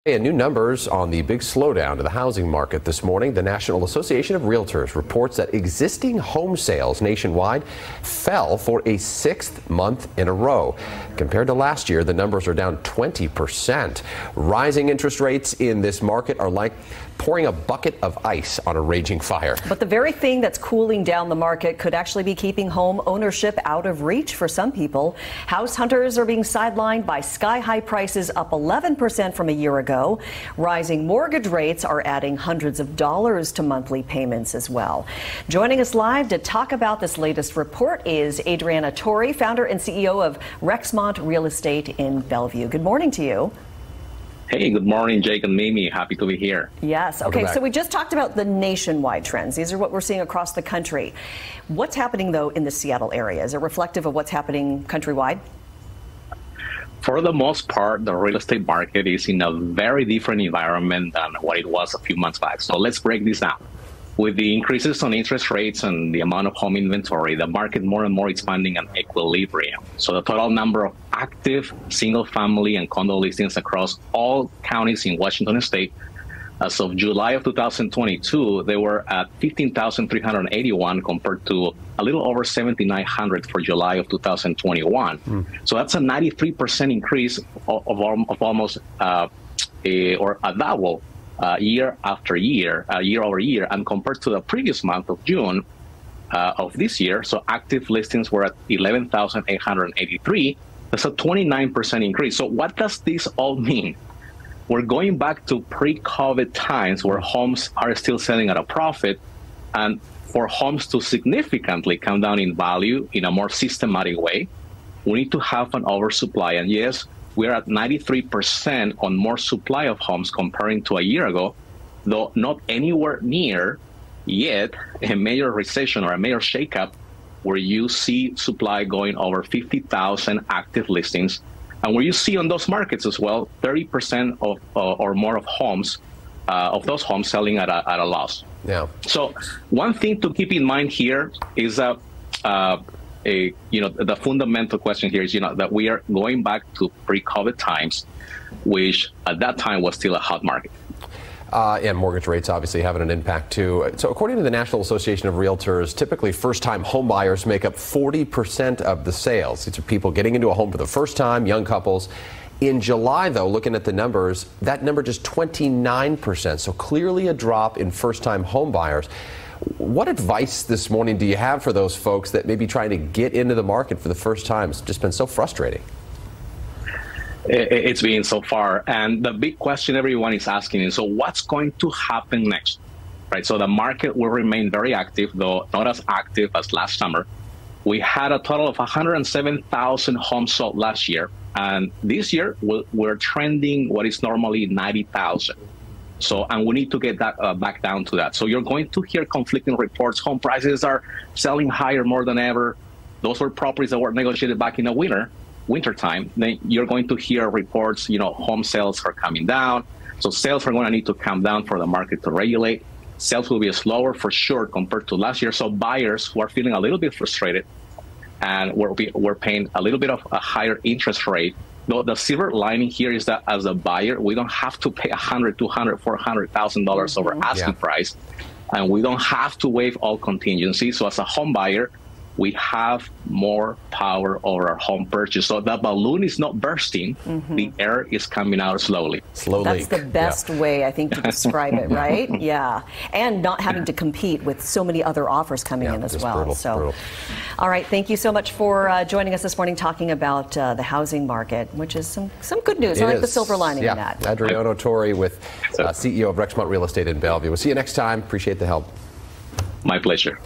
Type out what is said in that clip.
And new numbers on the big slowdown to the housing market this morning. The National Association of Realtors reports that existing home sales nationwide fell for a sixth month in a row. Compared to last year, the numbers are down 20%. Rising interest rates in this market are like pouring a bucket of ice on a raging fire. But the very thing that's cooling down the market could actually be keeping home ownership out of reach for some people. House hunters are being sidelined by sky-high prices, up 11% from a year ago. Rising mortgage rates are adding hundreds of dollars to monthly payments as well. Joining us live to talk about this latest report is Adriano Tori, founder and CEO of RexMont Real Estate in Bellevue. Good morning to you. Hey, good morning, Jake and Mimi. Happy to be here. Yes. Okay, so we just talked about the nationwide trends. These are what we're seeing across the country. What's happening, though, in the Seattle area? Is it reflective of what's happening countrywide? For the most part, the real estate market is in a very different environment than what it was a few months back. So let's break this down. With the increases on interest rates and the amount of home inventory, the market more and more is finding an equilibrium. So the total number of active single-family and condo listings across all counties in Washington state, as of July of 2022, they were at 15,381 compared to a little over 7,900 for July of 2021. So that's a 93% increase of almost or a double. Year after year, year over year, and compared to the previous month of June of this year, so active listings were at 11,883. That's a 29% increase. So what does this all mean? We're going back to pre-COVID times where homes are still selling at a profit, and for homes to significantly come down in value in a more systematic way, we need to have an oversupply. And yes, we're at 93% on more supply of homes comparing to a year ago, though not anywhere near yet a major recession or a major shakeup where you see supply going over 50,000 active listings, and where you see on those markets as well 30% of or more of homes of those homes selling at a loss. Yeah. So one thing to keep in mind here is that the fundamental question here is, that we are going back to pre-COVID times, which at that time was still a hot market. And mortgage rates obviously having an impact too. So according to the National Association of Realtors, typically first-time home buyers make up 40% of the sales. These are people getting into a home for the first time, young couples. In July, though, looking at the numbers, that number just 29%. So clearly a drop in first-time home buyers. What advice this morning do you have for those folks that may be trying to get into the market for the first time? It's just been so frustrating. It's been so far. And the big question everyone is asking is, so what's going to happen next? Right. So the market will remain very active, though not as active as last summer. We had a total of 107,000 homes sold last year. And this year, we're trending what is normally 90,000. So, and we need to get that back down to that. So you're going to hear conflicting reports. Home prices are selling higher more than ever. Those were properties that were negotiated back in the winter time. Then you're going to hear reports, home sales are coming down. So sales are going to need to come down for the market to regulate. Sales will be slower for sure compared to last year. So buyers who are feeling a little bit frustrated, and we're paying a little bit of a higher interest rate. Though the silver lining here is that as a buyer, we don't have to pay $100,000, $200,000, $400,000 over asking price, and we don't have to waive all contingencies. So as a home buyer, we have more power over our home purchase. So the balloon is not bursting. The air is coming out slowly. That's the best way, I think, to describe it, right? Yeah. And not having to compete with so many other offers coming in as well. Brutal. All right. Thank you so much for joining us this morning talking about the housing market, which is some good news. I like the silver lining in that. Adriano Tori with CEO of RexMont Real Estate in Bellevue. We'll see you next time. Appreciate the help. My pleasure.